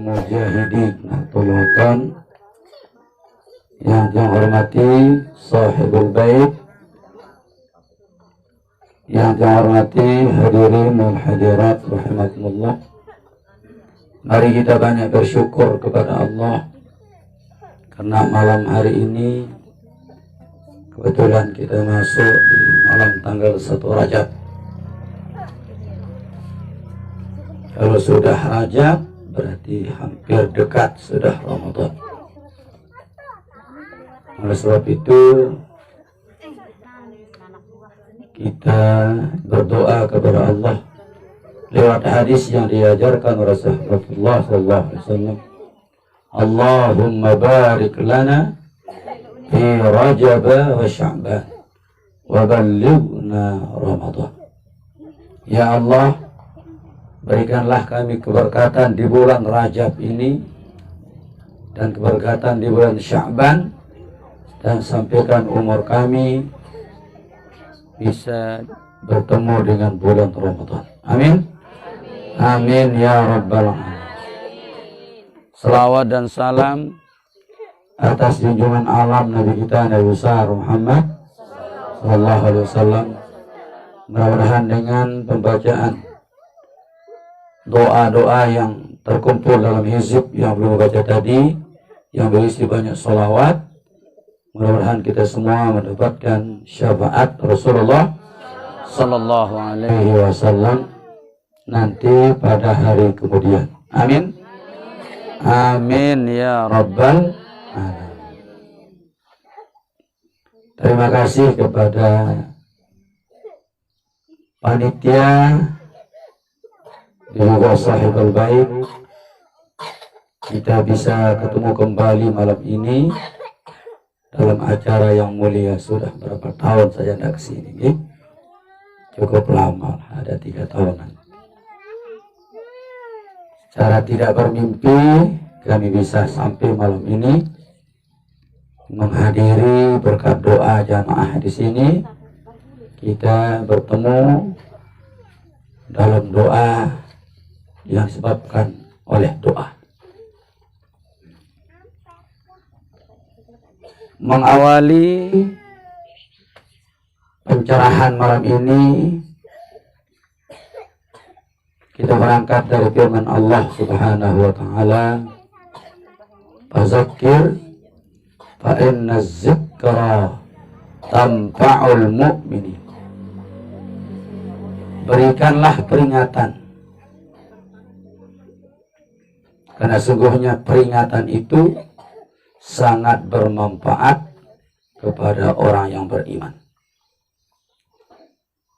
mujahidin Nahdlatul Watan yang hormati sahibul bait, yang hormati hadirin dan hadirat rahimakumullah. Mari kita banyak bersyukur kepada Allah karena malam hari ini kebetulan kita masuk di malam tanggal 1 Rajab. Kalau sudah Rajab berarti hampir dekat sudah Ramadan. Oleh sebab itu kita berdoa kepada Allah lewat hadis yang diajarkan Rasulullah sallallahu alaihi wasallam. Allahumma barik lana fi Rajab wa Sya'ban wa ballighna Ramadan. Ya Allah, berikanlah kami keberkatan di bulan Rajab ini dan keberkatan di bulan Sya'ban, dan sampaikan umur kami bisa bertemu dengan bulan Ramadan. Amin. Amin ya rabbal alamin. Selawat dan salam atas junjungan alam Nabi kita Nabi besar Muhammad sallallahu alaihi wasallam. Mudah-mudahan dengan pembacaan doa-doa yang terkumpul dalam hizib yang belum baca tadi, yang berisi banyak sholawat, mudah-mudahan kita semua mendapatkan syafaat Rasulullah sallallahu alaihi wasallam nanti pada hari kemudian. Amin. Amin ya rabbal alamin. Terima kasih kepada panitia juga sahibul bait, kita bisa ketemu kembali malam ini dalam acara yang mulia. Sudah berapa tahun saya tidak kesini, cukup lama, ada 3 tahunan. Secara tidak bermimpi kami bisa sampai malam ini menghadiri berkat doa jamaah di sini. Kita bertemu dalam doa yang disebabkan oleh doa. Mengawali pencerahan malam ini, kita berangkat dari firman Allah Subhanahu wa taala, "Fadzakir fa inna dzikra tanfa'ul mu'minin." Berikanlah peringatan, karena sungguhnya peringatan itu sangat bermanfaat kepada orang yang beriman.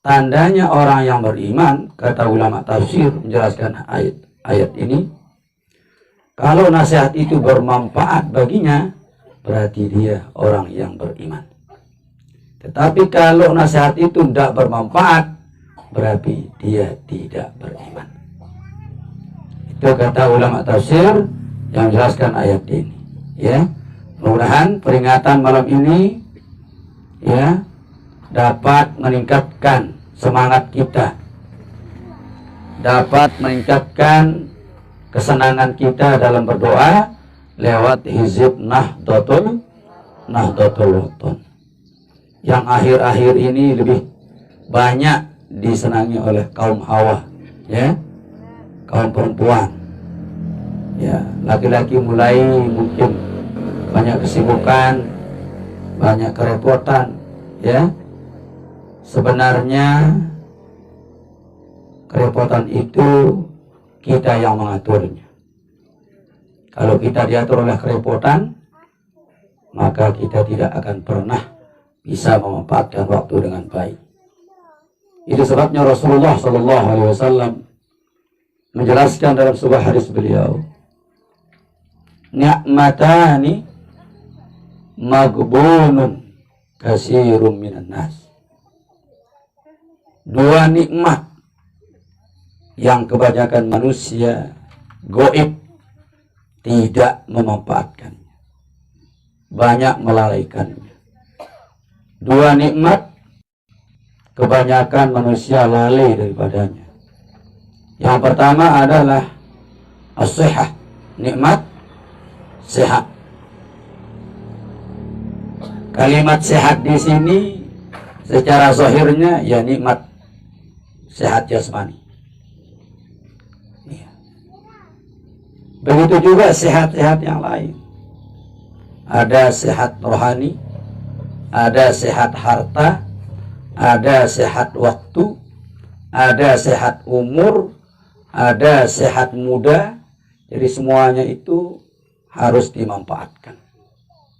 Tandanya orang yang beriman, kata ulama tafsir menjelaskan ayat ini, kalau nasihat itu bermanfaat baginya, berarti dia orang yang beriman. Tetapi kalau nasihat itu tidak bermanfaat, berarti dia tidak beriman. Itu kata ulama tafsir yang menjelaskan ayat ini. Ya, mudah-mudahan peringatan malam ini ya dapat meningkatkan semangat kita, dapat meningkatkan kesenangan kita dalam berdoa lewat hizib Nahdlatul Watan yang akhir-akhir ini lebih banyak disenangi oleh kaum hawa, ya, kaum perempuan, ya, laki-laki mulai mungkin banyak kesibukan, banyak kerepotan, ya. Sebenarnya kerepotan itu kita yang mengaturnya. Kalau kita diatur oleh kerepotan, maka kita tidak akan pernah bisa memanfaatkan waktu dengan baik. Itu sebabnya Rasulullah sallallahu alaihi wasallam menjelaskan dalam sebuah hadis beliau, "Ni'matani maghbunun katsirun minan nas." 2 nikmat yang kebanyakan manusia goib tidak memanfaatkannya, banyak melalaikannya. 2 nikmat kebanyakan manusia lalai daripadanya. Yang pertama adalah as-sihah, nikmat sehat. Kalimat sehat di sini secara zahirnya ya nikmat sehat jasmani. Ya. Begitu juga sehat-sehat yang lain. Ada sehat rohani, ada sehat harta, ada sehat waktu, ada sehat umur, ada sehat muda. Jadi semuanya itu harus dimanfaatkan.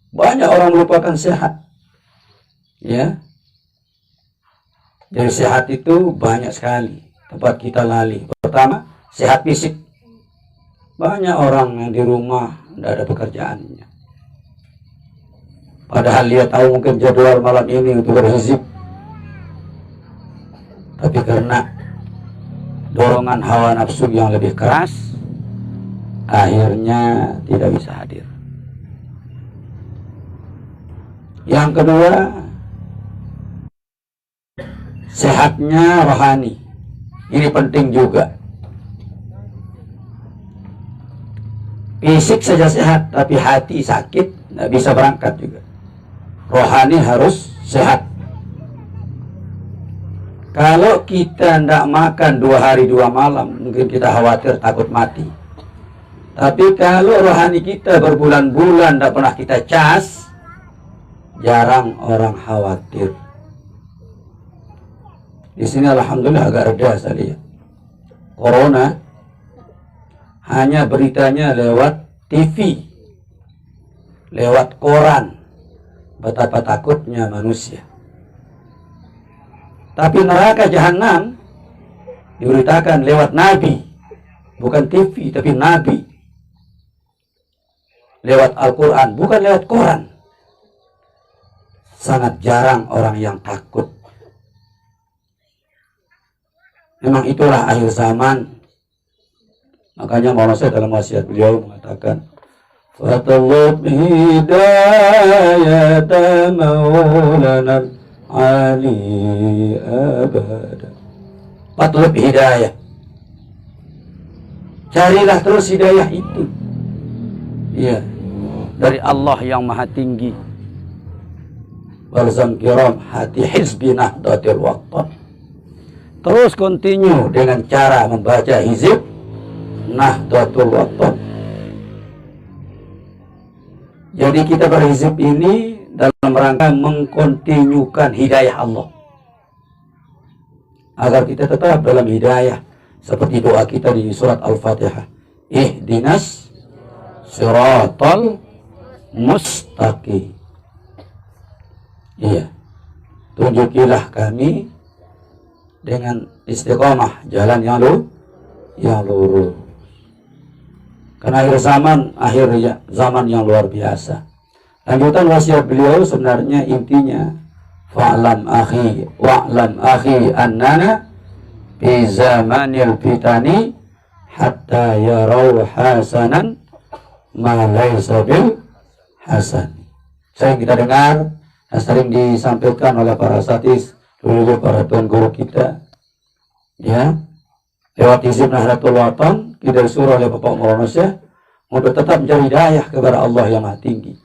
Banyak orang melupakan sehat. Ya. Jadi sehat itu banyak sekali tempat kita lalui. Pertama, sehat fisik. Banyak orang yang di rumah tidak ada pekerjaannya. Padahal dia tahu mungkin jadwal malam ini untuk berhizib. Tapi karena dorongan hawa nafsu yang lebih keras, akhirnya tidak bisa hadir. Yang kedua, sehatnya rohani. Ini penting juga. Fisik saja sehat, tapi hati sakit, tidak bisa berangkat juga. Rohani harus sehat. Kalau kita tidak makan 2 hari 2 malam, mungkin kita khawatir takut mati. Tapi kalau rohani kita berbulan-bulan tidak pernah kita cas, jarang orang khawatir. Di sini alhamdulillah agak reda saya lihat. Corona hanya beritanya lewat TV, lewat koran. Betapa takutnya manusia. Tapi neraka jahanam diberitakan lewat Nabi, bukan TV tapi Nabi. Lewat Al-Quran, bukan lewat koran. Sangat jarang orang yang takut. Memang itulah akhir zaman. Makanya Maulana saya dalam wasiat beliau mengatakan, Fatalub hidayata maulana ali abada. Fatalub hidayah. Carilah terus hidayah itu. Iya, dari Allah yang maha tinggi. Balzam kiram hati hizbi Nahdlatul Wathon. Terus continue dengan cara membaca hizib Nahdlatul Wathon. Jadi kita berhizib ini dalam rangka mengkontinyukan hidayah Allah. Agar kita tetap dalam hidayah. Seperti doa kita di surat Al-Fatihah. Ihdinas siratal mustaqim. Iya. Tunjukilah kami dengan istiqomah jalan yang lurus. Karena akhir zaman yang luar biasa. Lanjutan wasiat beliau sebenarnya intinya fa'lam akhi annana fi zamanil fitani hatta yarau hasanan ma laysa bil hasan. Saya kita dengar yang sering disampaikan oleh para satis dulu para tuan guru kita, ya, lewat hizib Nahdlatul Wathon kita disuruh oleh Bapak Maulana Syekh untuk tetap mencari hidayah kepada Allah yang Maha Tinggi.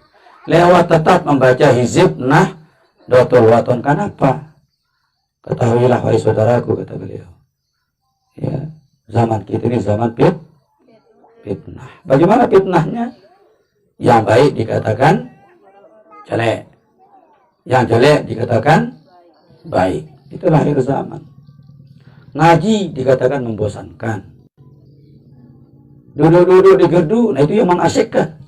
Lewat tetap membaca hizib Nahdlatul Wathon. Kenapa? Ketahuilah wahai saudaraku, kata beliau, ya, zaman kita ini zaman fitnah. Bagaimana fitnahnya? Yang baik dikatakan jelek, yang jelek dikatakan baik. Itulah akhir zaman. Ngaji dikatakan membosankan. Duduk-duduk di gerdu, nah itu yang mengasyikkan.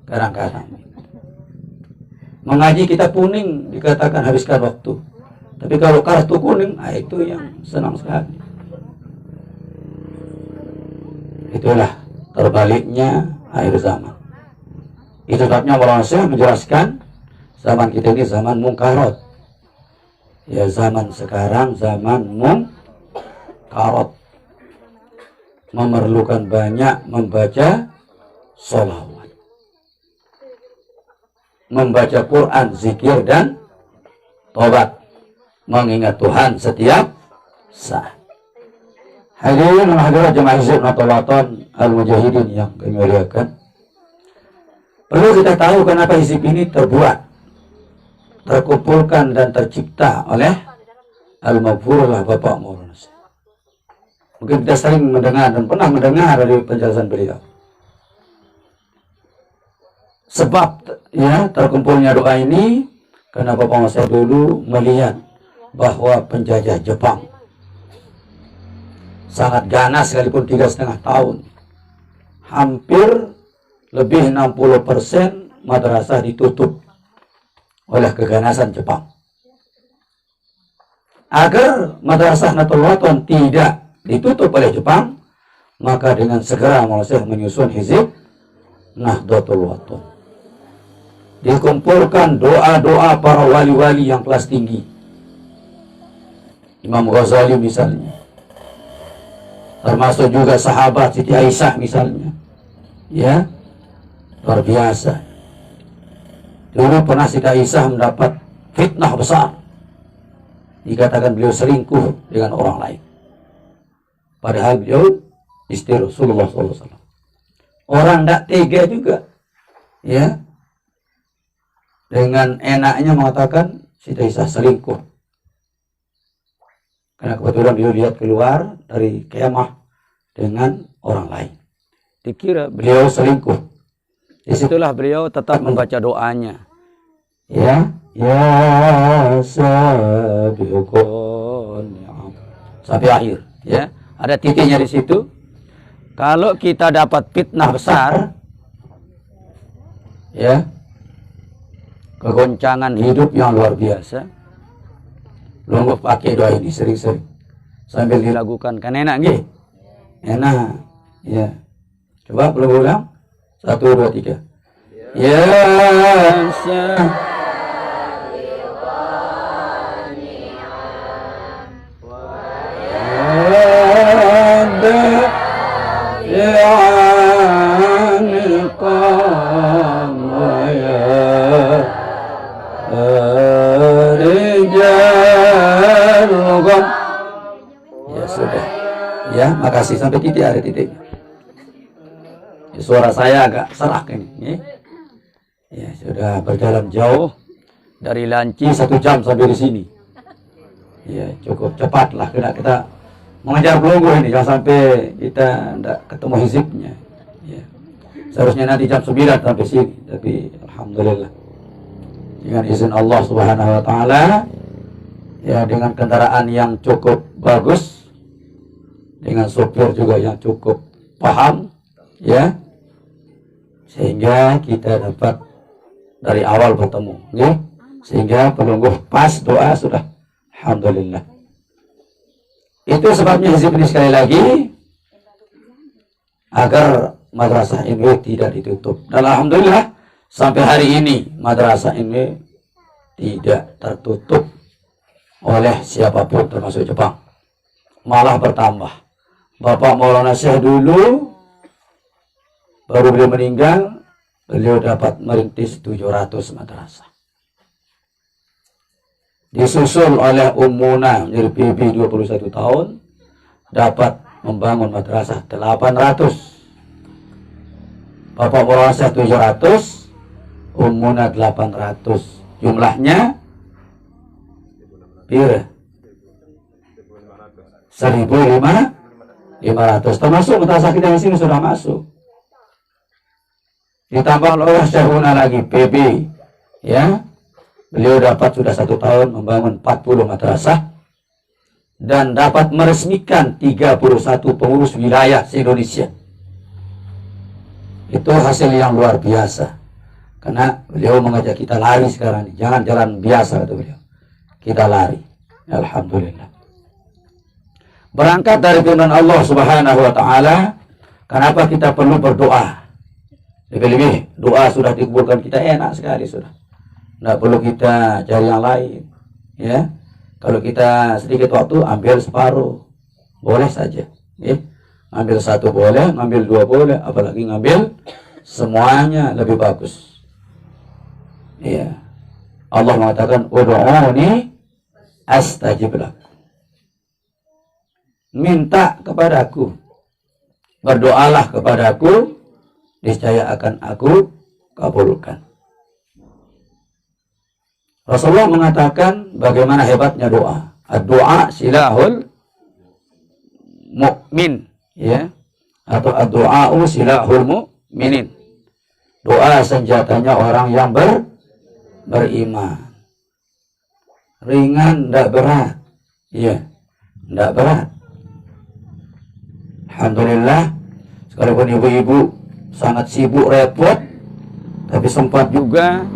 Kadang-kadang mengaji kita kuning dikatakan habiskan waktu. Tapi kalau kartu kuning, nah itu yang senang sekali. Itulah terbaliknya akhir zaman. Itu sebabnya Maulana Syekh menjelaskan zaman kita ini zaman mungkarat. Ya, zaman sekarang zaman mungkarat. Memerlukan banyak membaca sholawat, membaca Quran, zikir dan tobat, mengingat Tuhan setiap saat. Hadirin dan hadirat jemaah Hizb Nahdlatul Wathon Al-Mujahidin yang kami muliakan. Perlu kita tahu kenapa hizib ini terbuat, terkumpulkan dan tercipta oleh Al-Maghfurullah Bapak Maulana Syekh. Mungkin kita sering mendengar dan pernah mendengar dari penjelasan beliau. Sebab ya terkumpulnya doa ini karena Bapak Maulana Syekh dulu melihat bahwa penjajah Jepang sangat ganas sekalipun 3,5 tahun. Hampir lebih 60% madrasah ditutup oleh keganasan Jepang. Agar madrasah Nahdlatul Wathon tidak ditutup oleh Jepang, maka dengan segera Maulana Syekh menyusun hizib Nahdlatul Wathon. Dikumpulkan doa-doa para wali-wali yang kelas tinggi. Imam Ghazali misalnya. Termasuk juga sahabat Siti Aisyah misalnya. Ya, luar biasa. Dulu pernah Siti Aisyah mendapat fitnah besar. Dikatakan beliau selingkuh dengan orang lain. Padahal beliau istri Rasulullah SAW. Orang tidak tega juga. Ya, dengan enaknya mengatakan Siti Aisyah selingkuh. Karena kebetulan beliau lihat keluar dari kemah dengan orang lain. Dikira beliau selingkuh. Disitulah beliau tetap membaca doanya. Ya, ya sabiqun sampai akhir. Ya, ada titiknya di situ. Kalau kita dapat fitnah besar, ya, kegoncangan hidup yang luar biasa, lu pakai doa ini sering-sering sambil dilakukan, kan enak nggih? Enak. Ya. Coba perlu ulang. 1, 2, 3. Ya ya, makasih sampai titik, ada titik. Ya, suara saya agak serak ini. Ya, sudah berjalan jauh dari Lanci 1 jam sampai di sini. Ya, cukup cepat lah kita mengejar pelunggu ini, jangan sampai kita tidak ketemu hizibnya. Ya. Seharusnya nanti jam 9 sampai sini, tapi alhamdulillah dengan izin Allah Subhanahu wa taala, ya, dengan kendaraan yang cukup bagus, dengan sopir juga yang cukup paham, ya, sehingga kita dapat dari awal bertemu, ya, sehingga pelungguh pas doa sudah, alhamdulillah. Itu sebabnya hizib ini sekali lagi agar madrasah ini tidak ditutup. Dan alhamdulillah sampai hari ini madrasah ini tidak tertutup oleh siapapun termasuk Jepang, malah bertambah. Bapak Maulana Syekh dulu baru beliau meninggal, beliau dapat merintis 700 madrasah. Disusul oleh Ummuna menjadi PB 21 tahun, dapat membangun madrasah 800. Bapak Maulana Syekh 700, Ummuna 800. Jumlahnya pira? 1.500, termasuk madrasah kita di sini sudah masuk. Ditambah oleh Syekhuna lagi PB, ya, beliau dapat sudah 1 tahun membangun 40 madrasah dan dapat meresmikan 31 pengurus wilayah se-Indonesia. Itu hasil yang luar biasa. Karena beliau mengajak kita lari sekarang, jangan jalan biasa, kata beliau, kita lari. Alhamdulillah. Berangkat dari firman Allah Subhanahu wa taala, kenapa kita perlu berdoa? Lebih-lebih doa sudah dikabulkan kita, enak sekali sudah. Tidak perlu kita cari yang lain, ya. Kalau kita sedikit waktu, ambil separuh, boleh saja, ya. Ambil 1 boleh, ngambil 2 boleh, apalagi ngambil semuanya lebih bagus. Ya. Allah mengatakan, ud'uni astajib lakum. minta kepadaku, berdoalah kepadaku, niscaya akan aku kabulkan. Rasulullah mengatakan bagaimana hebatnya doa. Ad-doa silahul mu'min, ya, atau ad-doa silahul mu'minin. Doa senjatanya orang yang beriman. Ringan, tidak berat, ya, tidak berat. Alhamdulillah, sekalipun ibu-ibu sangat sibuk repot, tapi sempat juga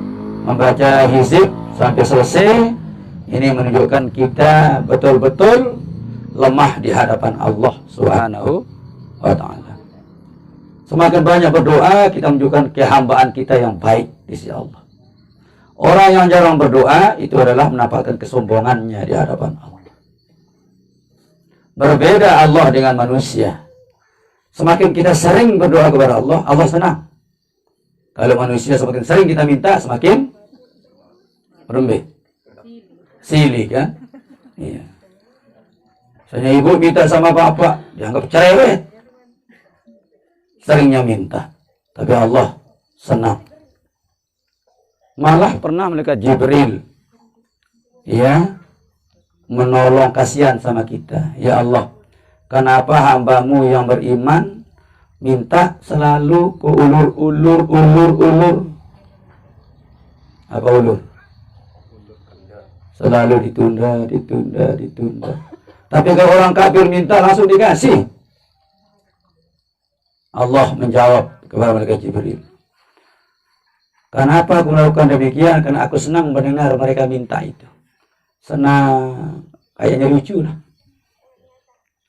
membaca hizib sampai selesai. Ini menunjukkan kita betul-betul lemah di hadapan Allah Subhanahu wa ta'ala. Semakin banyak berdoa, kita menunjukkan kehambaan kita yang baik di sisi Allah. Orang yang jarang berdoa itu adalah menampakkan kesombongannya di hadapan Allah. Berbeda Allah dengan manusia. Semakin kita sering berdoa kepada Allah, Allah senang. Kalau manusia semakin sering kita minta, semakin merembeh, silih kan? Iya. Misalnya ibu minta sama bapak, dianggap cerewet. Seringnya minta, tapi Allah senang. Malah pernah malaikat Jibril, ya, menolong, kasihan sama kita. Ya Allah, kenapa hambamu yang beriman minta selalu ke ulur. Apa ulur? Selalu ditunda. Tapi kalau orang kafir minta langsung dikasih. Allah menjawab kepada malaikat Jibril, kenapa aku melakukan demikian? Karena aku senang mendengar mereka minta itu. Senang, kayaknya lucu lah.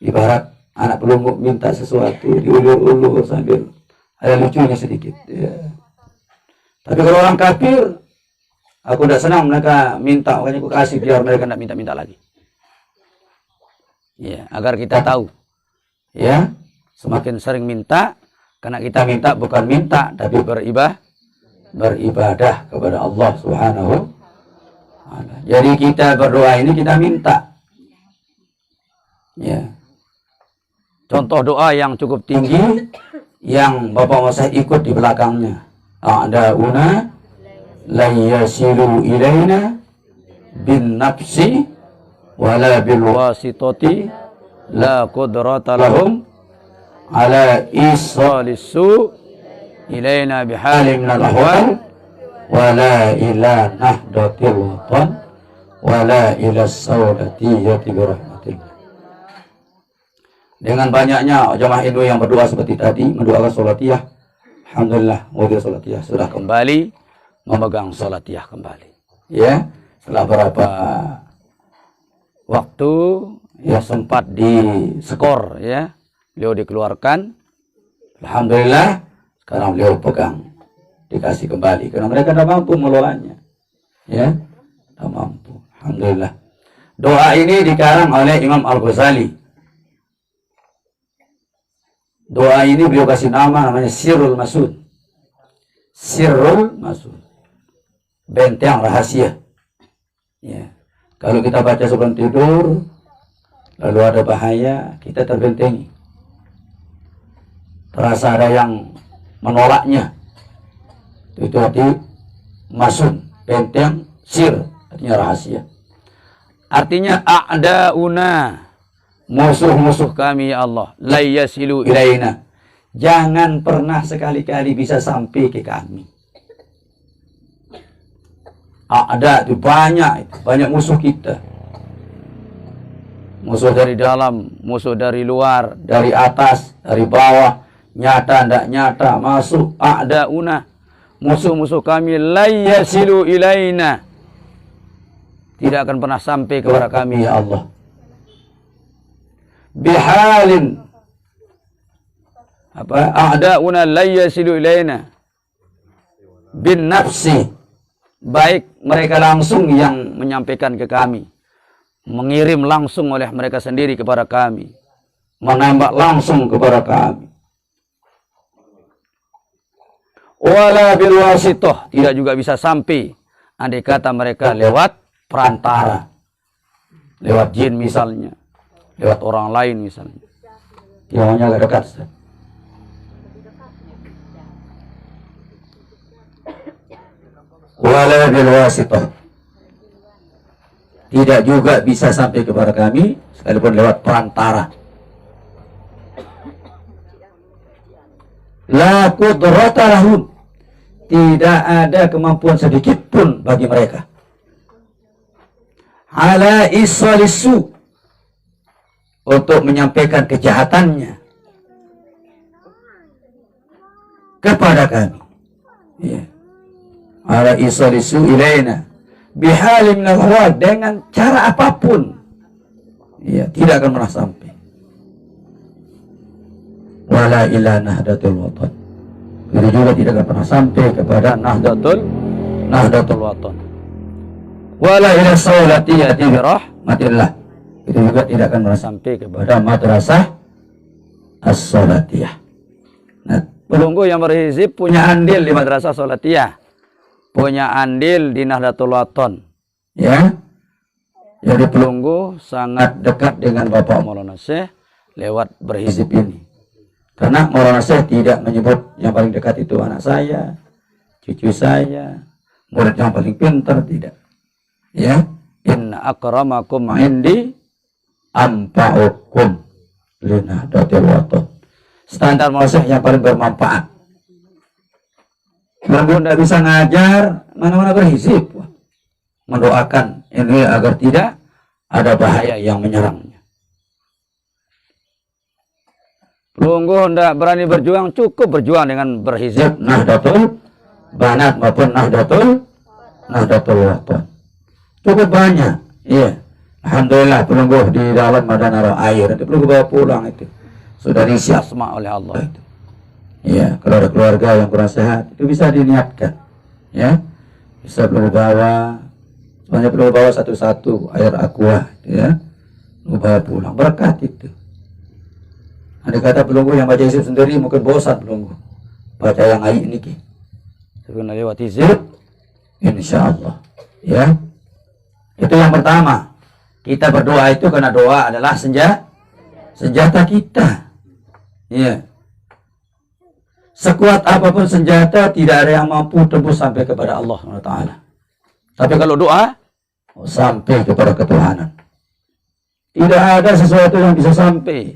Ibarat anak pelunggu minta sesuatu, diulur-ulur sambil ada lucunya sedikit. Ya. Tapi kalau orang kafir, aku tidak senang mereka minta, makanya aku kasih biar mereka tidak minta-minta lagi. Ya, agar kita tahu, ya, semakin sering minta, karena kita minta bukan minta, tapi beribadah kepada Allah Subhanahu wa ta'ala. Jadi kita berdoa ini kita minta. Ya. Contoh doa yang cukup tinggi yang Bapak Masih ikut di belakangnya. A'da'una la yasilu ilaina bin nafsi wala bil wasitati la qudrata lahum ala isalisu ilaina bihalim minal ahwal wala ila nahdatil watan wala ila sawdatiyati birahmatillah. Dengan banyaknya jamaah Hindu yang berdoa seperti tadi, mendoakan salatiyah, alhamdulillah mobil salatiyah sudah kembali memegang salatiyah kembali. Ya, setelah berapa waktu ya sempat diskor, ya, beliau dikeluarkan, alhamdulillah sekarang beliau pegang, dikasih kembali karena mereka tidak mampu mengelolanya, ya, tidak mampu. Alhamdulillah. Doa ini dikarang oleh Imam Al-Ghazali. Doa ini beliau kasih namanya Sirrul Masud. Sirrul Masud, benteng rahasia. Ya. Kalau kita baca sebelum tidur, lalu ada bahaya, kita terbentengi. Terasa ada yang menolaknya. Itu arti Masud, benteng, sir, artinya rahasia. Artinya a'da'una, musuh-musuh kami ya Allah, la yasilu ilaina, jangan pernah sekali-kali bisa sampai ke kami. Ada itu banyak musuh kita. Musuh dari dalam, musuh dari luar, dari atas, dari bawah, nyata tidak nyata, masuk. A'da'una, musuh-musuh kami, la yasilu ilaina, tidak akan pernah sampai kepada kami ya Allah. Bihalin, apa? A'da'una la yasilu ilaina bin nafsi, baik mereka langsung yang menyampaikan ke kami, mengirim langsung oleh mereka sendiri kepada kami, menembak langsung kepada kami. Wala bil wasitoh, tidak juga bisa sampai andai kata mereka lewat perantara, lewat jin misalnya, lewat orang lain misalnya. Yang agak dekat, Ustaz. Wala bil wasithah. Tidak juga bisa sampai kepada kami sekalipun lewat perantara. La qudrata lahum. Tidak ada kemampuan sedikit pun bagi mereka. Ala isalisu, untuk menyampaikan kejahatannya kepada kami. Ya. Ala isalisu ilaina bihalim minal, dengan cara apapun, ya, tidak akan pernah sampai. Wala ila nahdatul watan, itu juga tidak akan pernah sampai kepada nahdlatul watan. Wala ila saulatiyati bi rahmatillah, itu juga tidak akan pernah sampai kepada madrasah as-saulatiyah. Nah, Pelunggu yang berhizib punya andil di madrasah saulatiyah, punya andil di Nahdlatul Wathon. Ya, Jadi pelunggu sangat dekat dengan Bapak Maulana Syekh lewat berhizib berhizib. ini. Karena Maulana Syekh tidak menyebut yang paling dekat itu anak saya, cucu saya, murid yang paling pintar, tidak. Ya, Inna akramakum indi ampa'ukum linahdatil wathon. Standar Maulana Syekh yang paling bermanfaat. Kalau tidak bisa ngajar, mana-mana berhizib, mendoakan ini agar tidak ada bahaya yang menyerangnya. Pelunggu hendak berani berjuang, cukup berjuang dengan berhizib. Nahdlatul Banat maupun Nahdlatul Wathon. Cukup banyak. Iya. Alhamdulillah pelunggu di dalam ada air. Itu pelunggu bawa pulang itu. Sudah disiap Asma oleh Allah itu. Iya, kalau ada keluarga yang kurang sehat, itu bisa diniatkan. Ya. Bisa pelunggu bawa, semuanya pelunggu bawa satu-satu air aqua, ya. Pelunggu bawa pulang, berkat itu. Ada kata pelunggu yang baca hizib sendiri mungkin bosan pelunggu. Baca yang air ini ki. Sebelum lewat hizib, Insya Allah. Ya. Itu yang pertama. Kita berdoa itu karena doa adalah senjata kita. Iya. Sekuat apapun senjata, tidak ada yang mampu tembus sampai kepada Allah SWT. tapi kalau doa, Sampai kepada ketuhanan. Tidak ada sesuatu yang bisa sampai,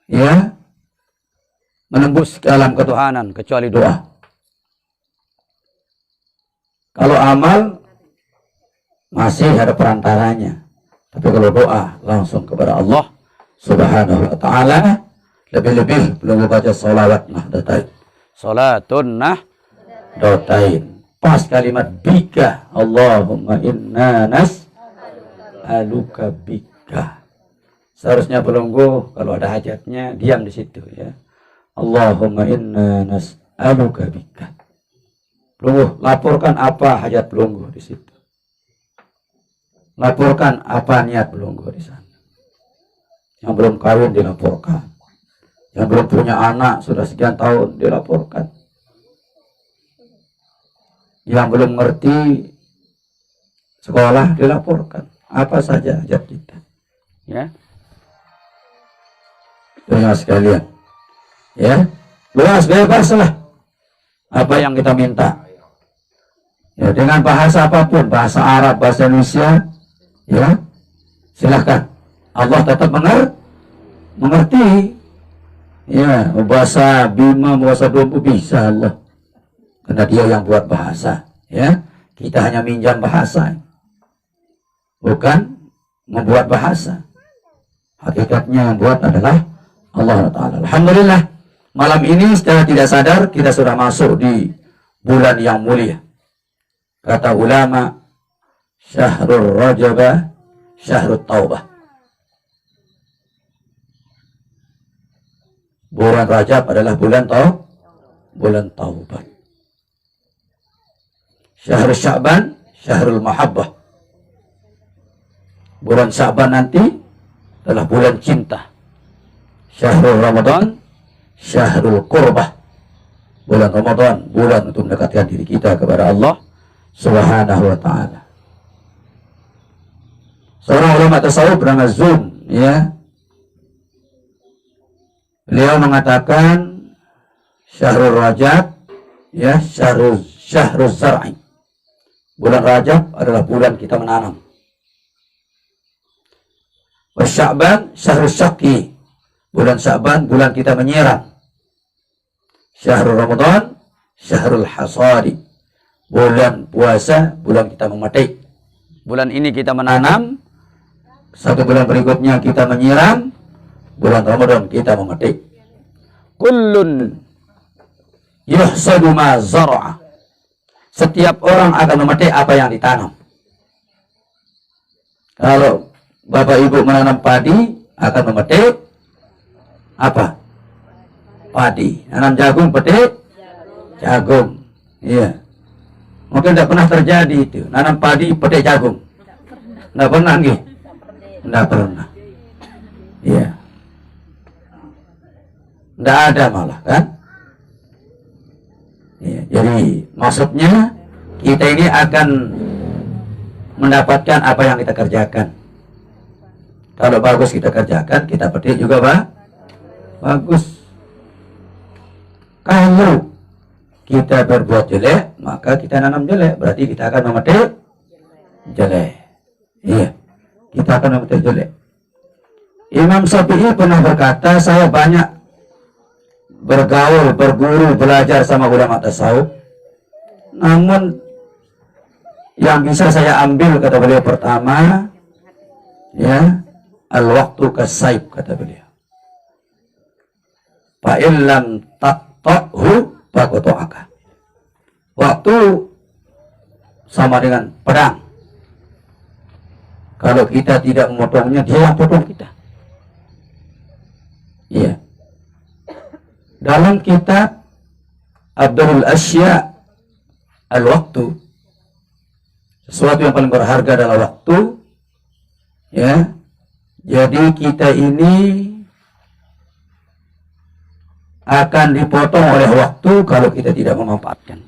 ya, menembus ke alam ketuhanan kecuali doa. Kalau amal masih ada perantaranya, tapi kalau doa langsung kepada Allah Subhanahu wa ta'ala. Lebih-lebih belum baca sholawat nahdatain. sholatun Dotain. Pas kalimat bika, Allahumma inna nas'aluka bika. Seharusnya pelunggu kalau ada hajatnya diam di situ, ya. Allahumma inna nas'aluka bika. Pelunggu laporkan apa hajat pelunggu di situ. Laporkan apa niat pelunggu di sana. Yang belum kawin dilaporkan. Yang belum punya anak sudah sekian tahun dilaporkan. Yang belum ngerti sekolah dilaporkan. Apa saja hajat kita. ya. Dengar sekalian. Ya. Luas bebaslah. Apa yang kita minta. Ya, dengan bahasa apapun, bahasa Arab, bahasa Indonesia, ya. Silahkan. Allah tetap mengerti. Ya, bahasa Bima, bahasa Dombu bisa Allah. Karena dia yang buat bahasa, ya. Kita hanya minjam bahasa, bukan membuat bahasa. Hakikatnya yang buat adalah Allah Ta'ala. Alhamdulillah, malam ini secara tidak sadar kita sudah masuk di bulan yang mulia. Kata ulama, Syahrul Rajabah, Syahrul Taubah. Bulan Rajab adalah bulan taubat. Syahrul Sya'ban, Syahrul Mahabbah. Bulan Sya'ban nanti adalah bulan cinta. Syahrul Ramadan, Syahrul Qurbah. Bulan Ramadan, bulan untuk mendekatkan diri kita kepada Allah Subhanahu wa ta'ala. Seorang ulama tasawuf bernama Zun, ya, Beliau mengatakan Syahrul Rajab, ya, Syahrul Zar'i. Bulan Rajab adalah bulan kita menanam. Wa Sya'ban Syahrul Syaqi. Bulan Sya'ban bulan kita menyiram. Syahrul Ramadan Syahrul Hasadi. Bulan puasa bulan kita memetik. Bulan ini kita menanam, satu bulan berikutnya kita menyiram, bulan Ramadan kita memetik. Kullun yuhsadu ma zar'a. Setiap orang akan memetik apa yang ditanam. Kalau Bapak Ibu menanam padi, akan memetik apa? Padi. Nanam jagung, petik jagung. Iya. Mungkin tidak pernah terjadi itu. Nanam padi, petik jagung. Tidak pernah, nggih? Tidak pernah. Iya. Tidak ada malah, kan? Ya, jadi maksudnya kita ini akan mendapatkan apa yang kita kerjakan. Kalau bagus kita kerjakan, kita petik juga bagus. Kalau kita berbuat jelek, maka kita nanam jelek, berarti kita akan memetik jelek. Iya, kita akan memetik jelek. Imam Syafi'i pernah berkata, saya banyak bergaul, berguru, belajar sama ulama tasawuf. Namun yang bisa saya ambil, kata beliau, pertama, ya, al-waktu kasaib, kata beliau. Fa'illam taqta'hu faqta'aka. Waktu sama dengan pedang. Kalau kita tidak memotongnya, dia yang potong kita. Iya. Dalam kitab Abdul Asya Al-Waktu, sesuatu yang paling berharga adalah waktu, ya. Jadi kita ini akan dipotong oleh waktu kalau kita tidak memanfaatkan.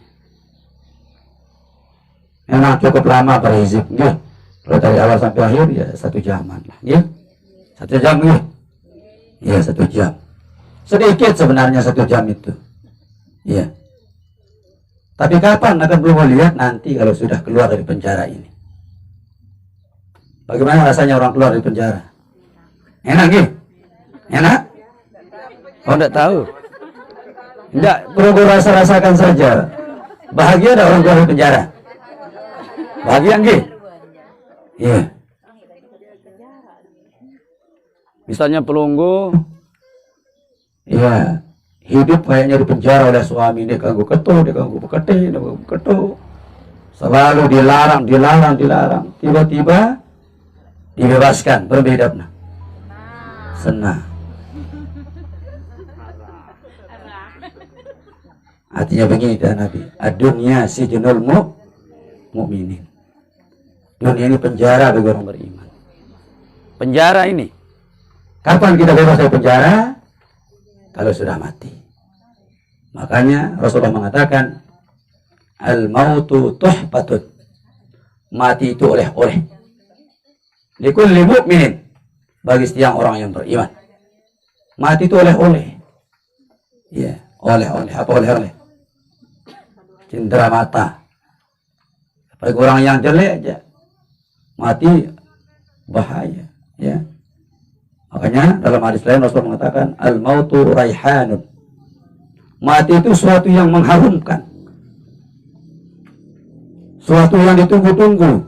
Memang cukup lama berhizib, ya. Kalau dari awal sampai akhir, ya 1 jaman lah, ya. 1 jam, ya. Ya, 1 jam. Sedikit sebenarnya 1 jam itu. Ya. Tapi kapan akan belum lihat, nanti kalau sudah keluar dari penjara ini. Bagaimana rasanya orang keluar dari penjara? Enak, ya? Enak? Oh, enggak tahu. Enggak, perlu rasa-rasakan saja. Bahagia ada orang keluar dari penjara? Bahagia, nggih? Iya. Misalnya pelunggu, ya, hidup kayaknya di penjara oleh suami, dia ganggu ketu, dia ganggu beketi, dia ganggu ketu. Selalu dilarang. Tiba-tiba dibebaskan, berbeda. Senang. Artinya begini, kata Nabi, ad-dunya sijnul mu'minin. Dunia ini penjara bagi orang beriman. penjara ini. Kapan kita bebas dari penjara? Kalau sudah mati. Makanya Rasulullah mengatakan, al-mautu tuhfatun. Mati itu oleh-oleh. Likulli mu'minin. Bagi setiap orang yang beriman. Mati itu oleh-oleh. Ya, oleh-oleh. Apa oleh-oleh? Cindera mata. Bagi orang yang jelek aja, mati bahaya. Ya. Makanya dalam hadis lain Rasulullah mengatakan, al-mautu raihanun. Mati itu suatu yang mengharumkan. Suatu yang ditunggu-tunggu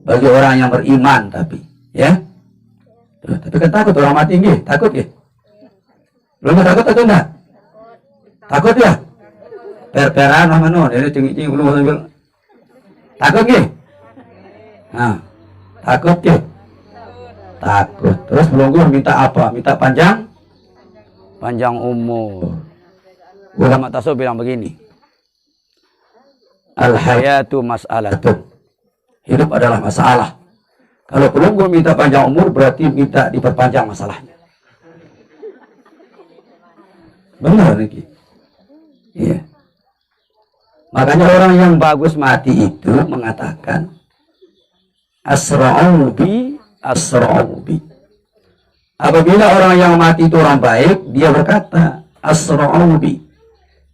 bagi orang yang beriman, tapi ya. Tuh, tapi kan takut orang mati nggih, takut nggih. Belum takut atau enggak? Takut ya? Per-peran sama non, ini tinggi-tinggi belum. Takut nggih? Nah, takut nggih? Takut. Terus belum minta apa? Minta panjang umur. Ulama tasawuf bilang begini, al-hayatu mas'alatun. Hidup adalah masalah. Kalau belum minta panjang umur, berarti minta diperpanjang masalahnya. Benar nih. Iya. Makanya orang yang bagus mati itu mengatakan, asra'u bi. Apabila orang yang mati itu orang baik, dia berkata, asra'u bi,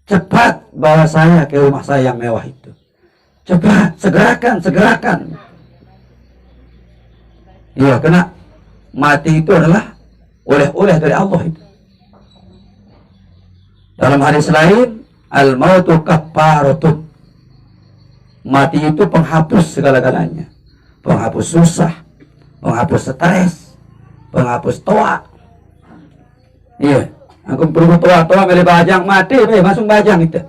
cepat bawa saya ke rumah saya yang mewah itu. Cepat, segerakan. Iya, karena mati itu adalah oleh-oleh dari Allah itu. Dalam hadis lain, al-mautu kaffaratun. Mati itu penghapus segala-galanya. Penghapus susah, penghapus stres, penghapus toa. Iya, aku perlu toa milih bajang mati, langsung bajang itu.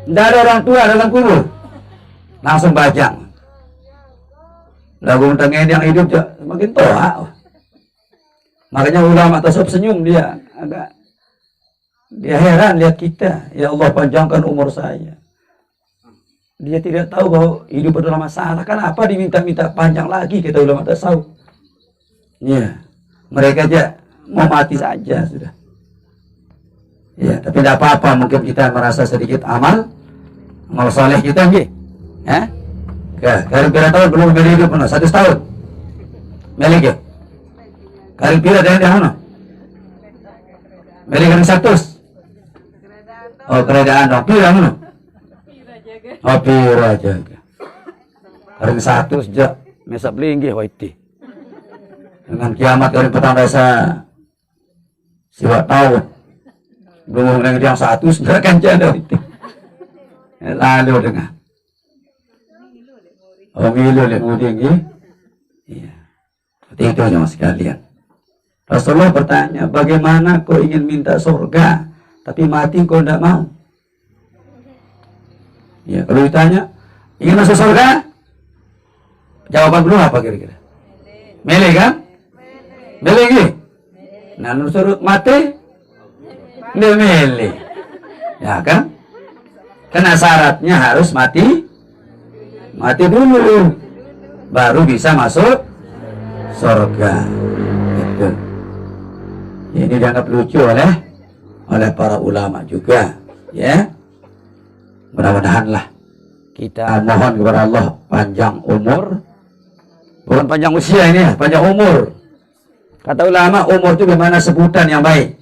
Tidak ada orang tua dalam kubur, langsung bajang. Lagu tengah yang hidup semakin toa. Makanya ulama tasawuf senyum, dia heran lihat kita. Ya Allah, panjangkan umur saya. Dia tidak tahu bahwa hidup adalah masalah. Kenapa diminta-minta panjang lagi kita ulama tasawuf? Ya, mereka aja mau mati saja sudah. Ya, tapi tidak apa-apa, mungkin kita merasa sedikit amal saleh kita nggih. Ya. Kira-kira tahun belum beli hidup pernah 100 tahun. Beli ke? Kira-kira dari mana? Beli kan 100. Oh, keredaan dong. Pira mana? Oh, pira jaga. Karena 100 jak mesa beli nggih waiti. Dengan kiamat dari petang desa siwa tahun. Belum yang 100 kan janda waiti. Lalu dengan milu lebih tinggi. Iya. Seperti itu jemaah sekalian. Rasulullah bertanya, bagaimana kau ingin minta surga tapi mati kau tidak mau? Ya, kalau ditanya, ingin masuk surga? Jawaban belum apa kira-kira? Milih kan? Milih lagi? Nah, nurut mati? Dia milih. Ya kan? Karena syaratnya harus mati dulu baru bisa masuk surga. Gitu. Ini dianggap lucu oleh para ulama juga, ya. Mudah-mudahanlah kita mohon kepada Allah panjang umur, bukan panjang usia ini ya, panjang umur. Kata ulama, umur itu bagaimana sebutan yang baik.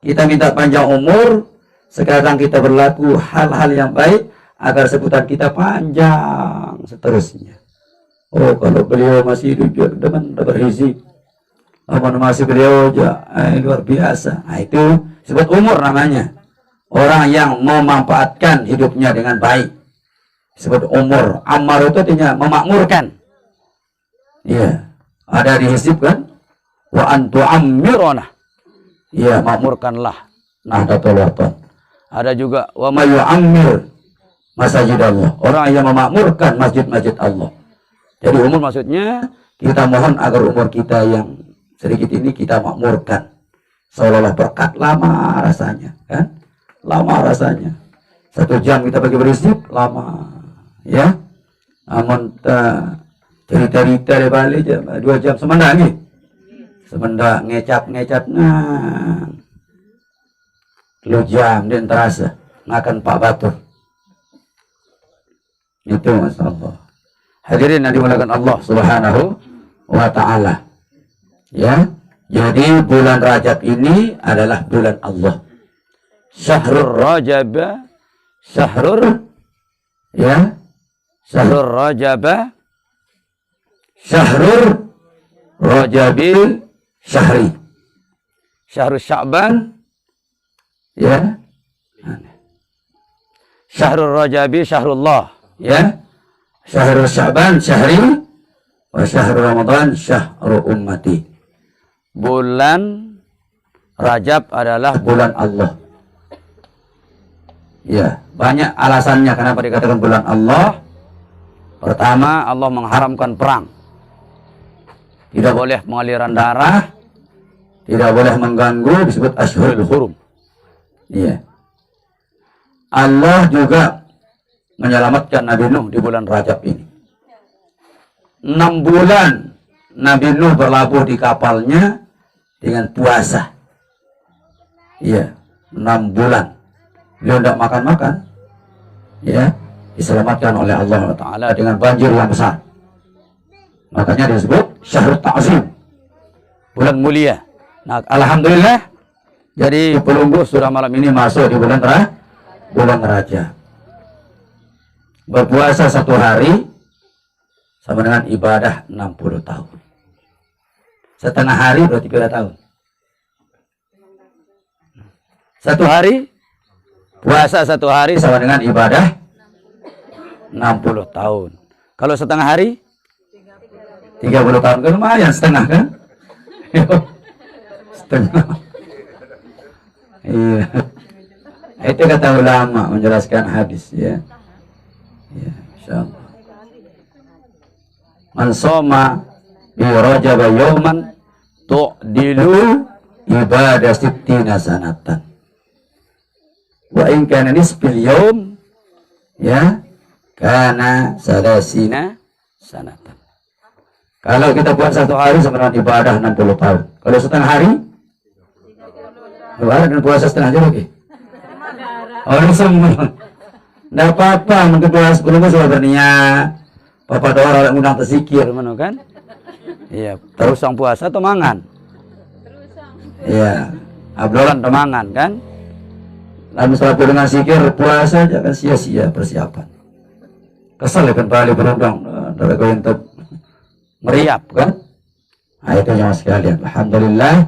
Kita minta panjang umur, sekarang kita berlaku hal-hal yang baik agar sebutan kita panjang seterusnya. Oh, kalau beliau masih hidup juga berhizib, masih beliau aja luar biasa. Nah, itu sebut umur namanya. Orang yang memanfaatkan hidupnya dengan baik sebut umur. Ammar itu artinya memakmurkan. Iya, ada di hizib kan? Wa antu ammirona. Iya, makmurkanlah Nahdlatul Wathon. Ada juga wa mayu ammir masjid Allah, orang yang memakmurkan masjid-masjid Allah. Jadi umur maksudnya kita mohon agar umur kita yang sedikit ini kita makmurkan, seolah-olah berkat lama rasanya, kan? Lama rasanya. 1 jam kita bagi berisik lama, ya. Amun cerita-cerita di balik jam 2 jam semendak nih, semendak ngecap nah 2 jam dan terasa makan Pak Batur. Itu masalah. Hadirin yang dimuliakan Allah Subhanahu wa ta'ala. Ya, jadi bulan Rajab ini adalah bulan Allah. Syahrul Rajab, syahrul Rajab, syahrul Rajabil syahri. Syahrul Sya'ban, ya. Syahrul Rajabi syahrullah, ya. Syahrul Sya'ban syahri wa syahrul Ramadan syahrul ummati. Bulan Rajab adalah bulan Allah. Ya, banyak alasannya kenapa dikatakan bulan Allah. Pertama, Allah mengharamkan perang. Tidak boleh pengaliran darah, tidak boleh mengganggu, disebut Ashhurul Hurum. Iya. Allah juga menyelamatkan Nabi Nuh di bulan Rajab ini. 6 bulan Nabi Nuh berlabuh di kapalnya dengan puasa. Iya, 6 bulan. Beliau tidak makan-makan. Ya, diselamatkan oleh Allah Ta'ala dengan banjir yang besar. Makanya disebut Syahrul Ta'zim. bulan mulia. Nah, alhamdulillah, jadi pelunggu sudah malam ini masuk di bulan Rajab. Berpuasa 1 hari sama dengan ibadah 60 tahun. Setengah hari berarti berapa tahun? 1 hari, puasa 1 hari sama dengan ibadah 60 tahun. Kalau setengah hari 30 tahun, kan lumayan setengah kan? Setengah. Iya. Itu kata ulama menjelaskan hadis ya. Ya, insyaallah. Man shoma bi Rajab yawman tu'dilu ibadah sittina sanatan. Wa in kana nisfil yawm ya kana salasina sanatan. Kalau kita buat 1 hari sama dengan ibadah 60 tahun. Kalau setengah hari? 2 hari dan puasa setengah hari lagi. Orang semua. Tidak apa-apa, mungkin puasa sebelumnya sudah berniat. Papa doa orang undang terzikir, mana kan? Iya, terus sang puasa atau mangan? Iya, abdolan atau mangan kan? Lalu setelah dengan zikir puasa aja kan sia-sia persiapan. Kesal ya kan balik berundang dari kau untuk meriap kan? Nah itu yang sekalian. Alhamdulillah,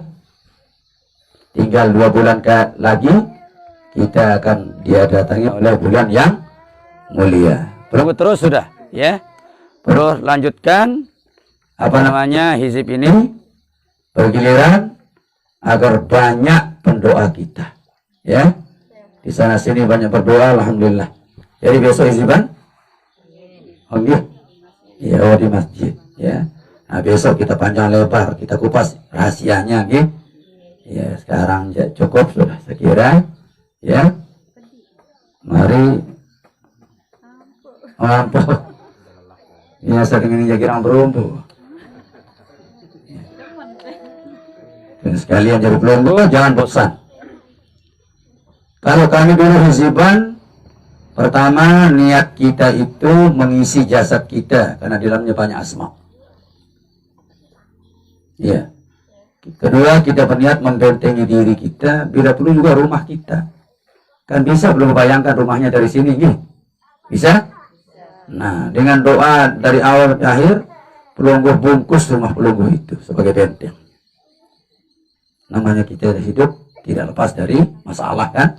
tinggal 2 bulan lagi kita akan didatangi oleh bulan yang mulia. Belum terus sudah ya. Terus lanjutkan apa namanya hizib ini bergiliran agar banyak pendoa kita ya. Di sana sini banyak berdoa alhamdulillah. Jadi besok hiziban oke. Ya di masjid ya. Nah besok kita panjang lebar, kita kupas rahasianya gitu. Ya sekarang cukup sudah sekira ya. Mari ampun. Ya sering ini jadi orang berumbu. Dan sekalian jadi pelunggu jangan bosan. Kalau kami dulu hiziban, pertama niat kita itu mengisi jasad kita karena di dalamnya banyak asma. Ya. Kedua kita berniat membentengi diri kita, bila perlu juga rumah kita. Kan bisa belum bayangkan rumahnya dari sini nih. Bisa? Nah, dengan doa dari awal ke akhir, pelunggu bungkus rumah pelunggu itu sebagai benteng. Namanya kita hidup tidak lepas dari masalah kan?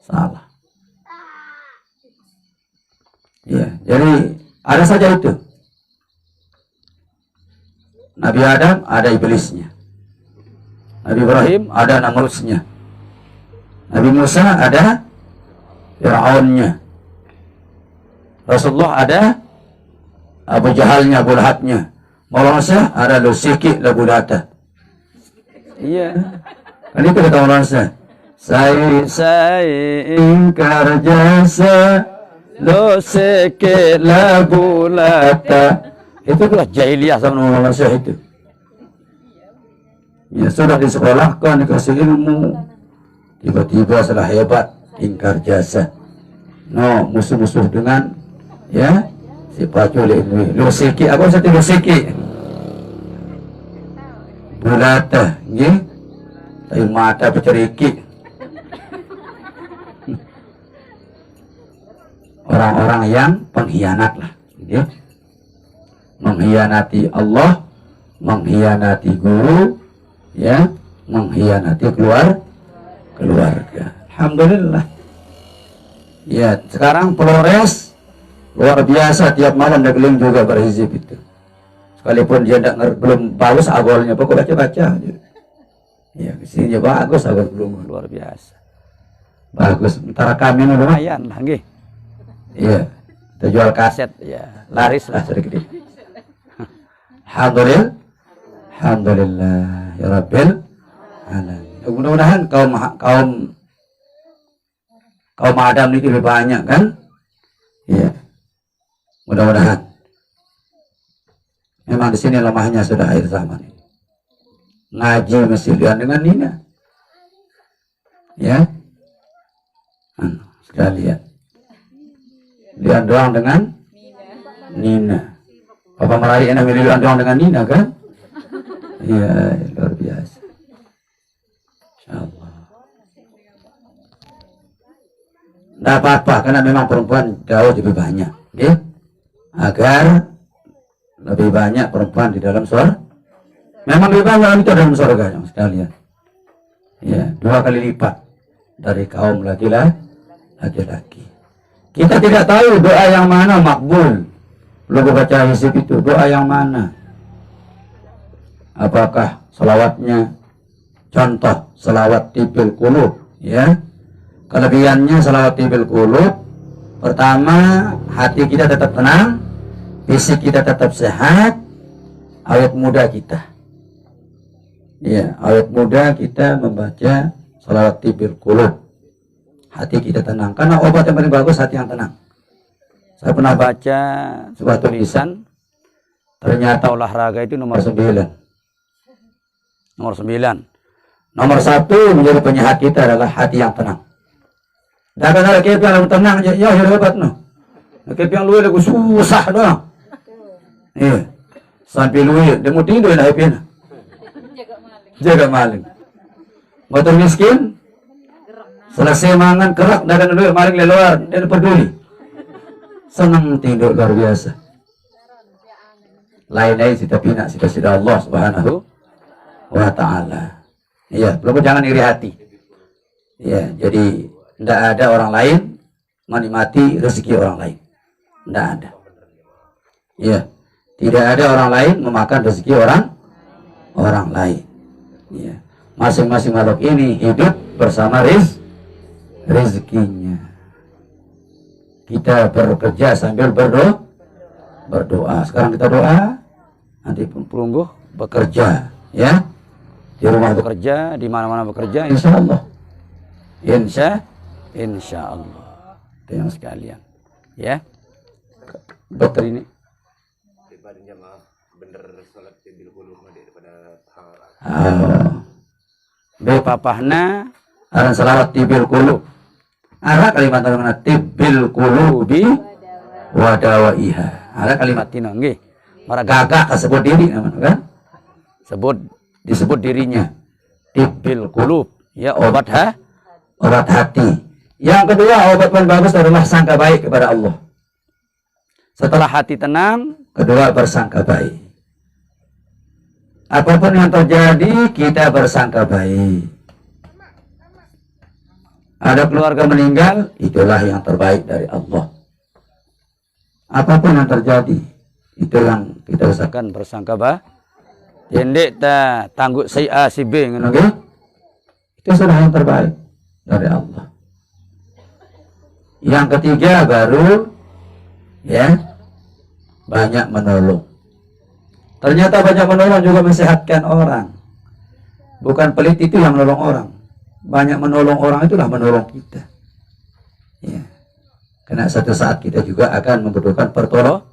Salah. Ya, jadi ada saja itu. Nabi Adam ada iblisnya. Nabi Ibrahim ada Namrudnya. Nabi Musa ada Fir'aunnya. Rasulullah ada Abu Jahalnya, Abu Lahabnya. Maulana Syekh ada Lusiki, Abu Lata. Iya. Kan itu kata Maulana Syekh. Saya ingkar jasa Lusiki, Abu Lata. Itu adalah jahiliyah sama Maulana Syekh itu. Ya sudah disekolahkan, dikasih ilmu. Tiba-tiba setelah hebat, ingkar jasa. No, musuh-musuh dengan ya si pacul ini Lusiki, apa satu Lusiki Bulata nggih tapi mata peceriki. Orang-orang yang pengkhianat lah ya. Mengkhianati Allah, mengkhianati guru ya, mengkhianati keluarga. Alhamdulillah ya, sekarang Polres luar biasa, tiap malam dia keliling juga berhizib itu. Sekalipun dia belum bagus agolnya, pokok baca-baca. Ya, kesini bagus agol belum luar biasa. Bagus. Sementara kami ini lumayan lah, nggih. Iya, kita jual kaset, ya laris lah sedikit. Alhamdulillah, alhamdulillah ya Rabbil alamin. Mudah-mudahan kaum Adam ini lebih banyak kan? Iya. Mudah-mudahan. Memang di sini lemahnya sudah akhir zaman ini. Ngaji mesti lihat dengan Nina. Ya. Sekalian. Lihat doang dengan Nina. Papa Meraih enak lihat doang dengan Nina kan? Iya, luar biasa. Insyaallah. Tidak apa-apa, karena memang perempuan jauh lebih banyak. Okay? Agar lebih banyak perempuan di dalam surga. Memang lebih banyak itu dalam surga sekalian. Ya, 2 kali lipat dari kaum laki-laki. Kita tidak tahu doa yang mana makbul. Belum baca hizib itu, doa yang mana? Apakah selawatnya? Contoh, selawat tibil qulub, ya. Kelebihannya selawat tibil qulub, pertama, hati kita tetap tenang, fisik kita tetap sehat, awet muda kita. Ya, awet muda kita membaca selawat tibil qulub. Hati kita tenang, karena obat yang paling bagus hati yang tenang. Saya pernah baca sebuah tulisan, ternyata olahraga itu nomor 9. Nomor 9. Nomor 1 menjadi penyehat kita adalah hati yang tenang. Dah ada kep yang tenang aja, ya hebat no. Kep yang luwe lagu susah doang. Iya. Sampai luwe, dia mau tidur dah happy. Jaga maling. Motor miskin, selesai mangan kerak dagan luwe maling leluar, dia peduli. Senang tidur luar biasa. Lain-lain kita pina sida Allah Subhanahu wa ta'ala. Iya, belum jangan iri hati. Iya, jadi tidak ada orang lain menikmati rezeki orang lain. Tidak ada. Iya, tidak ada orang lain memakan rezeki orang lain. Iya, masing-masing makhluk ini hidup bersama rezekinya. Kita bekerja sambil berdoa. Sekarang kita doa, nanti perunggu bekerja, ya. Di rumah bekerja, di mana-mana bekerja, insya Allah. Insya Allah. Itu yang sekalian. Ya. Dokter ini. Papahna aran selawat tibil qulub. Ara kalimat mana tibil qulubi wadawaiha. Ara kalimat tino nggih. Mara gagak kasebut diri namanya kan? Disebut dirinya tibil qulub, ya obat hati. Yang kedua, obat paling bagus adalah sangka baik kepada Allah. Setelah hati tenang, kedua bersangka baik. Apapun yang terjadi, kita bersangka baik. Ada keluarga meninggal, itulah yang terbaik dari Allah. Apapun yang terjadi, itu yang kita usahakan bersangka baik. Jendek ta tangguk si A si B ngono nggih. Itu sudah yang terbaik dari Allah. Yang ketiga baru ya banyak menolong. Ternyata banyak menolong juga mensehatkan orang. Bukan pelit itu yang menolong orang. Banyak menolong orang itulah menolong kita. Ya. Karena satu saat kita juga akan membutuhkan pertolongan.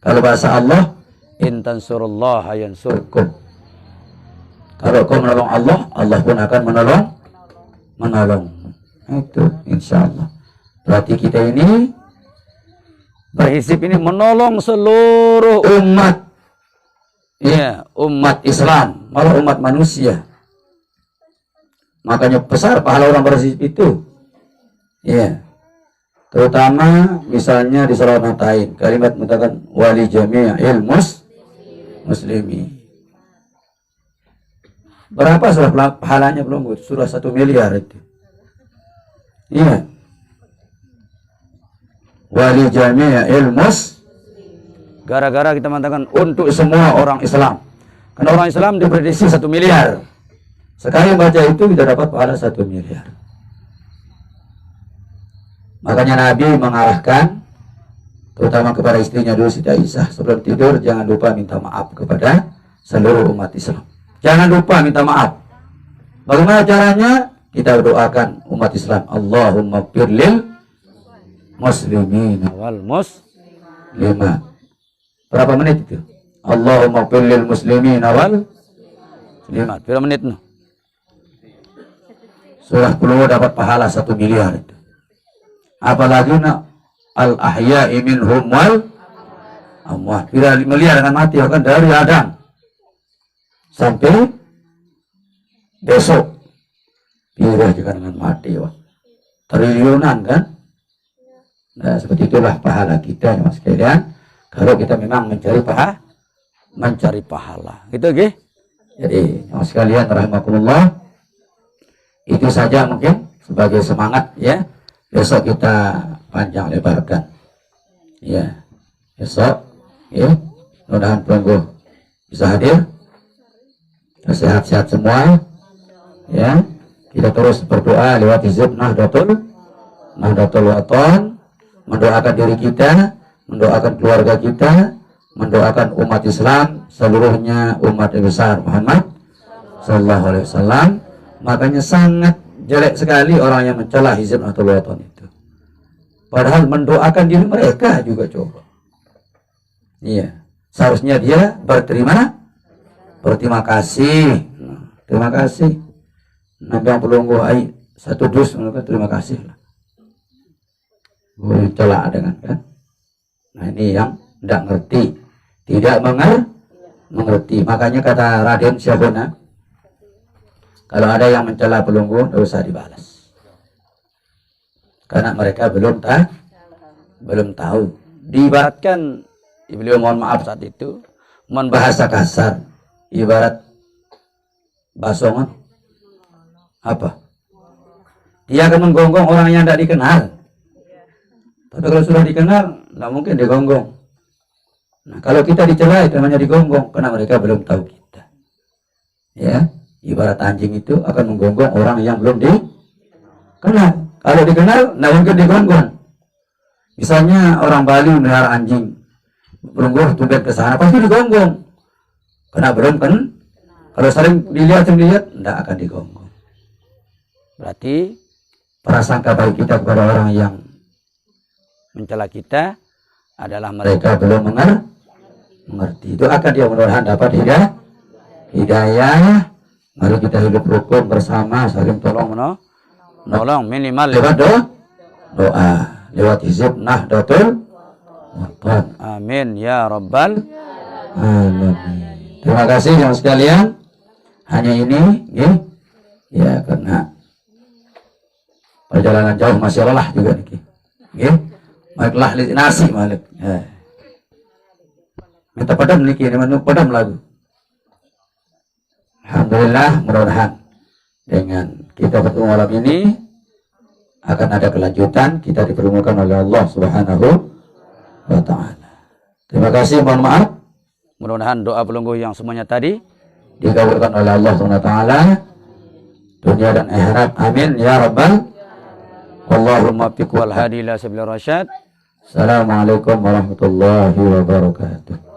Kalau bahasa Allah, in tansurullaha yansurkum. Kalau kau menolong Allah, Allah pun akan menolong. Itu insya Allah. Berarti kita ini berhisib ini menolong seluruh umat. Ya, umat Islam, malah umat manusia. Makanya besar pahala orang berhisib itu. Ya. Terutama misalnya di surah Matain, kalimat mengatakan wali jami'il muslimi. Berapa surah pahalanya belum? Surah 1 miliar itu. Iya. Wali jami'il gara-gara kita mengatakan untuk semua orang Islam. Karena orang Islam diprediksi 1 miliar. Sekali baca itu kita dapat pahala 1 miliar. Makanya Nabi mengarahkan terutama kepada istrinya dulu Siti Aisyah, sebelum tidur jangan lupa minta maaf kepada seluruh umat Islam. Jangan lupa minta maaf. Bagaimana caranya? Kita doakan umat Islam, Allahumma firlil muslimin wal muslimat. Berapa menit itu? Allahumma firlil muslimin wal muslimat. Berapa menit no? Surah Qul dapat pahala 1 miliar itu. Apalagi nak al-ahya'i minhum wal amwat. Bila miliar dengan mati akan dari Adam sampai besok. Pirah juga dengan mati, wah. Triliunan kan? Nah, seperti itulah pahala kita, mas sekalian. Kalau kita memang mencari pahala. Gitu, nggih? Jadi, mas sekalian rahimakumullah, itu saja mungkin sebagai semangat ya. Besok kita panjang lebarkan. Ya. Besok ya, mudah-mudahan pelanggu bisa hadir. Sehat-sehat semua. Ya. Kita terus berdoa lewat hizib Nahdlatul Wathon, mendoakan diri kita, mendoakan keluarga kita, mendoakan umat Islam seluruhnya, umat besar Muhammad sallallahu alaihi wasallam. Makanya sangat jelek sekali orang yang mencela hizib Nahdlatul Wathon itu. Padahal mendoakan diri mereka juga coba. Iya, seharusnya dia berterima kasih. Terima kasih. Nambah pelunggu ai satu dus, terima kasih lah. Celak dengan kan. Nah ini yang tidak ngerti, tidak mengerti. Makanya kata Raden Syahbona, kalau ada yang mencela pelunggu, tidak usah dibalas. Karena mereka belum tahu. Diibaratkan, beliau mohon maaf saat itu, mohon bahasa kasar, ibarat basongan. Apa? Dia akan menggonggong orang yang tidak dikenal. Tapi kalau sudah dikenal, tidak mungkin digonggong. Nah, kalau kita dicela itu namanya digonggong, karena mereka belum tahu kita. Ya, ibarat anjing itu akan menggonggong orang yang belum dikenal. Kalau dikenal, tidak mungkin digonggong. Misalnya orang Bali melihara anjing, berungguh tumben ke sana, pasti digonggong. Karena belum kan. Kalau sering dilihat, tidak akan digonggong. Berarti prasangka baik kita kepada orang yang mencela kita adalah mereka belum mengerti. Itu akan dia mudah-mudahan dapat hidayah. Mari kita hidup rukun bersama, saling tolong menolong minimal lewat doa, lewat hizib Nahdlatul Wathon. Amin ya rabbal alamin. Terima kasih yang sekalian. Hanya ini, ya karena perjalanan jauh masih lelah juga nih. Baiklah nasi malik. Ya. Minta padam niki, ini padam lagu. Alhamdulillah, mudah-mudahan dengan kita bertemu malam ini akan ada kelanjutan, kita dipertemukan oleh Allah Subhanahu wa taala. Terima kasih, mohon maaf. Mudah-mudahan doa pelunggu yang semuanya tadi dikabulkan oleh Allah Subhanahu wa taala dunia dan akhirat. Amin ya rabbal Allahumma fiq wal hadi ila sabil rasyad. Assalamualaikum warahmatullahi wabarakatuh.